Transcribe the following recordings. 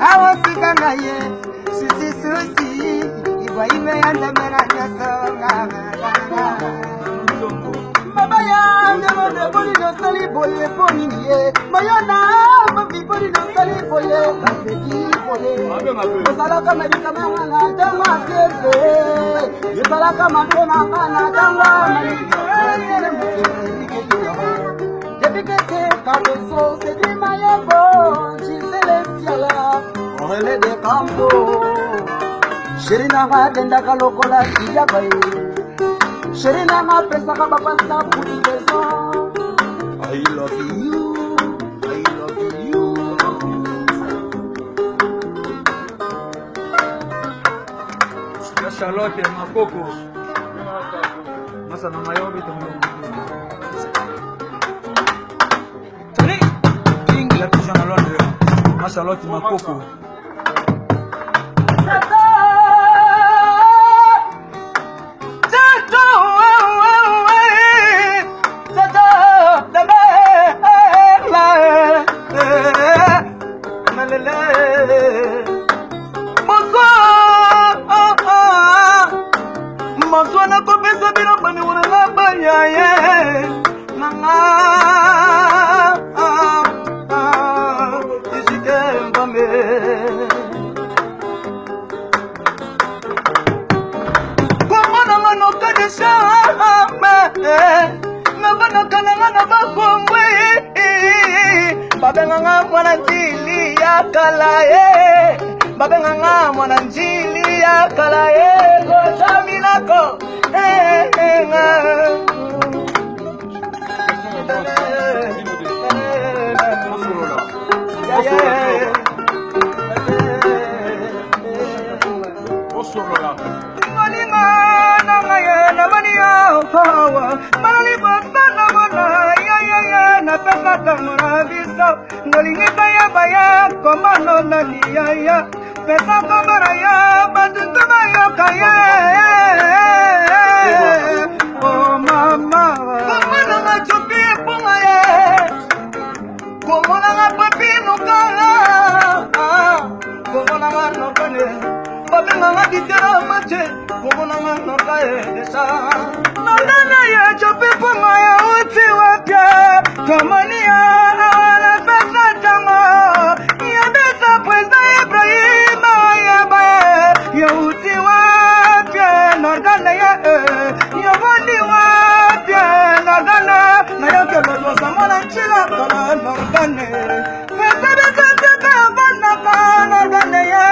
awotikanaye susi iwa imeanza meranya songa baba ya ngamode boli no sali bole poniye mayona babi boli no sali bole baseki bole osala kama kama na tama sese yesala kama tena kana tama mali debikete kadoso sedi mayebo chiselesiala orele de campo Sherina gadenda kalokola tiya bai Sherina ma pesa ka baba sa pudi beso I love you Charlotte Makoko Masa na mayobi to Tani King la tusha na Londres Charlotte Makoko Maswana ko pesa bino bani wala na banya ye nanga isike mbame komona ngano kadesha na bana kana ngana bakombwe babenganga mwana njili ya kala ye babenganga mwana njili ya kala ye Saminako, pesa kamera ya bantu mayo kaya oh mama komana machopi ponga ye komana ngapapi nukala komana nganokane babenga ngitera mache komana nganokaye desa nandana ya chopi ponga ya uti wake kamania ala pesa tama ya desa pesa Ibrahim Yauti wapya nagana ya Yavandi wapya nagana na yake lozo samana chila kala nagane pesa pesa kabana kana nagane ya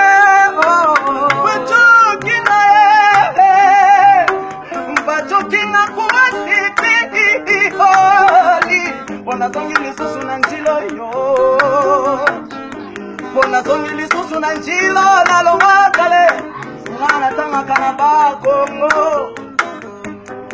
Mbachokina kuwasipi holi wanazongili susu na njilo yo Bona songili susu na njilo na longakale Ngana tanga kana ba Kongo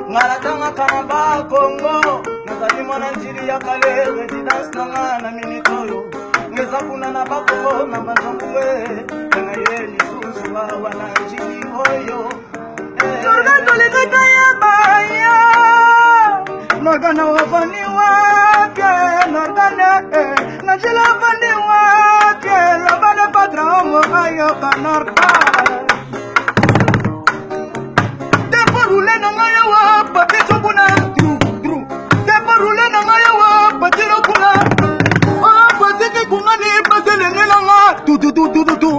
Ngana tanga kana ba Kongo Nazali mwana njili ya kale Residence na ngana minitoyo Ngeza kuna na ba Kongo na mazonguwe Nga yeli susu wa wana njili hoyo Jorga tole kata ya baya Nagana wafani wake Nagana Najila wafani wake Lobane patramo ayo kanarka Tepo rule na ngaya wa Papicho kuna Tepo rule na ngaya wa Patiro kuna Patike kuna ni Pasele ngela nga Tu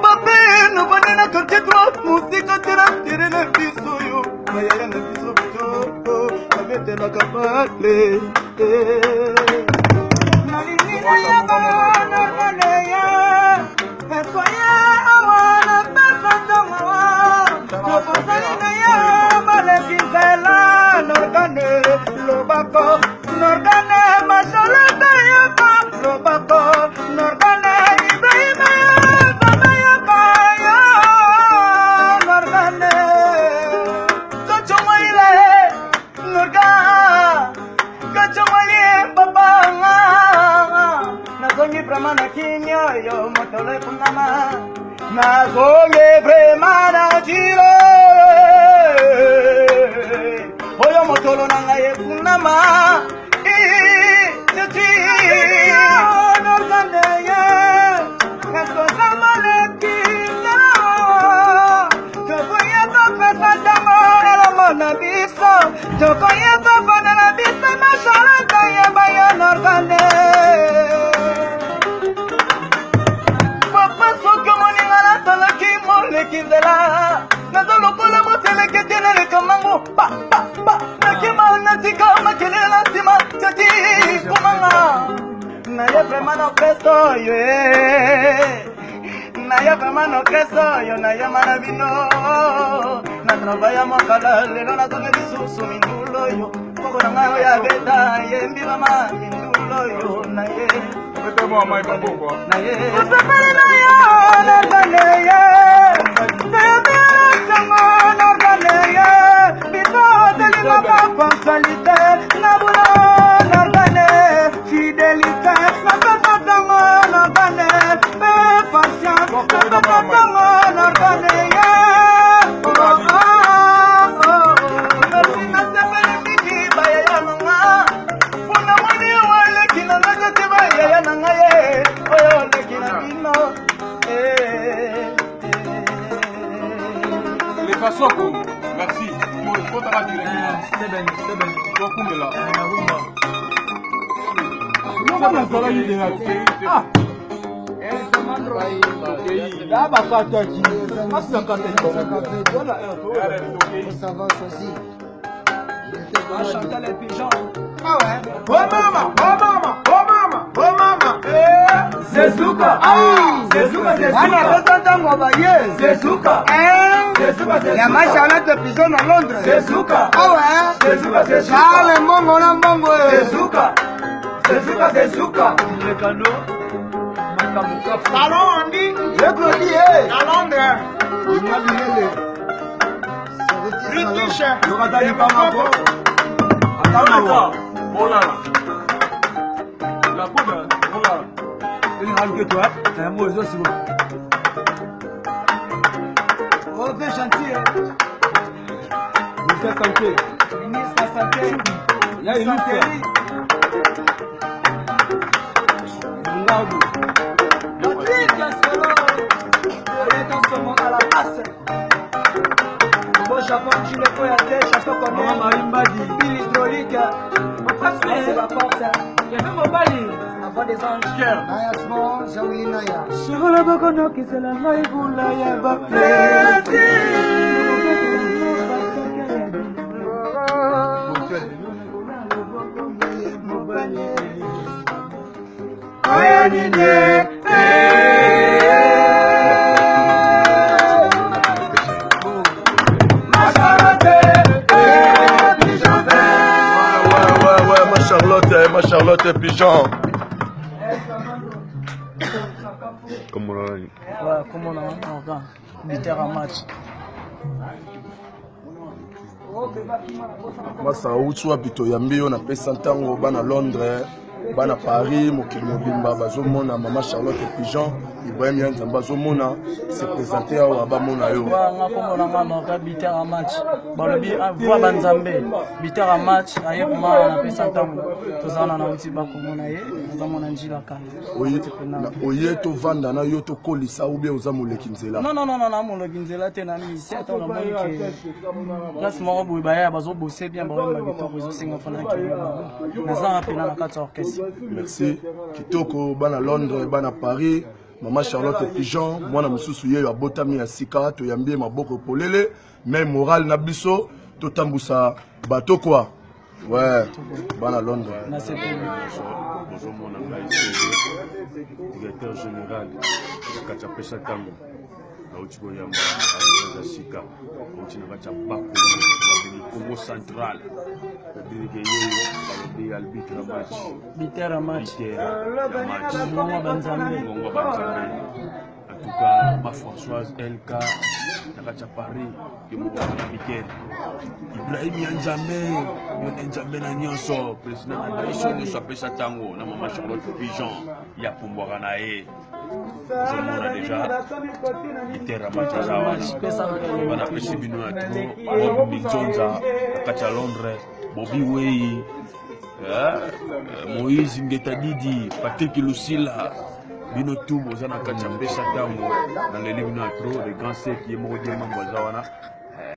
Pape no banena karchetro Musika tera tere na piso yo Mayaya na piso bicho Abete la kapale Nalinina ya bana naleya Eswaya awana pesa tomawa Naposalina ya bale kizela Norgane lobako Norgane masolata yaka Lobako Norgane Ibrahim ya Sama yaka ya Norgane Kachomwaile Norga Kachomwaile babanga Nazongi pramana kimya yo motole kunama Nazongi pramana jiro Oyo motolo nangaye kunama Norgane ye Kaso sama tokoyeba bana na biso mashalaka yeba yo norgane papa soki moninga nasalaki moleki nzela naza lokola moteleke teneleka mango nakima natika makelele na nsima tati komanga naye vraimen na orkestre oyo naye vraiment na orkestre oyo nayema na bino na travaya mokala lelo nazonga lisusu mindulu oyo moko na ngai oyo abeta yembi mama mindulu oyo naye osepeli na yo norganeye nayebesango norganeye biso otelimaka ponctualité na bulo norgane fidélité napesatango norgane pe patience napesatango norganeye merci nasepeli mingi bayaya nanga mpona moni oleki na nga te bayaya na ngai ye oyo oleki na bino Les Fasoko, merci. Faut t'avoir dit c'est bien. Toi, comme là. Non, pas dans la idée là. Ah. Là, bah, ça t'a dit. Ah, ça t'a dit. Ça va aussi. Chantal et Pigeon. Ah ouais. Oh mama. Sezuka. Sezuka. Ana pesa ngoma ye. Sezuka. Ya Charlotte Pigeon à Londres. Sezuka. Ah ouais. Sezuka. Charles Mbongo na Mbongo. Sezuka. Le cadeau. Salon on dit. Le Claudie. À Londres. British. Yoratali pas ma peau. Attends, voilà. La poudre, voilà. Il râle que toi, un mot aussi bon. Oh, bien gentil. Ministre santé. Ministre de la santé. Il y a une santé. Patrick Solo. On est dans ce monde à la passe. Bon chapeau, tu le peux y aller, chapeau comme Maman Imbadi. Pile hydraulique. C'est la force. Il y a même mon bali. Avant des anges. Naya Small, Jawi Naya. Sur le bokono qui se la maille pour la yaba. Ma Charlotte Pigeon. Comme on a dit. Ouais, comme on a encore. Biter en match. masa utu apito yambi yo na pesa ntango bana Londres bana Paris mokili mobimba bazomona mama Charlotte Pigeon Ibrahim Yanzamba bazomona se présenter awa bamona yo nga komona nga noka biter en match balobi voix banzambe biter en match aye kuma na pesa ntango tozana na uti bakomona ye azamona njila kala oye tovanda na yo tokolisa ou bien oza moleki nzela non moleki nzela te na misi ata na moni ke place moko boye baya bazobose bien baoyemba kitoko ezosenga fana nazanga pena na kati ya orchestre. Merci kitoko bana Londres bana Paris mama Charlotte Pigeon mwana mususu yeyo abotami ya sika toyambie maboko polele mais moral na biso totambusa bato quoi ouais bana Londres Bonjour mon ami, directeur général de Kachapesa Tango. Nautiko Yamba, à Sika, continue à Bako, Congo central. Le arbitre match. Biter en match. En tout cas, ma Françoise LK, Nakacha Paris, qui m'a dit Ibrahim Yanzambe na nyonso, président de la nation de Sapesa Tango, na maman Charlotte Pigeon, ya Pumbwara na e. Je m'en déjà. Itera Machazawa, on a pêché Bino à trop, Bob Mijonza, Nakacha Londres, Bobby Way, Moïse Ngetadidi, Patrick Lucila. Bino tout, vous en avez qu'à Tango, dans les livres, les grands secs qui est mort de Mambozawana.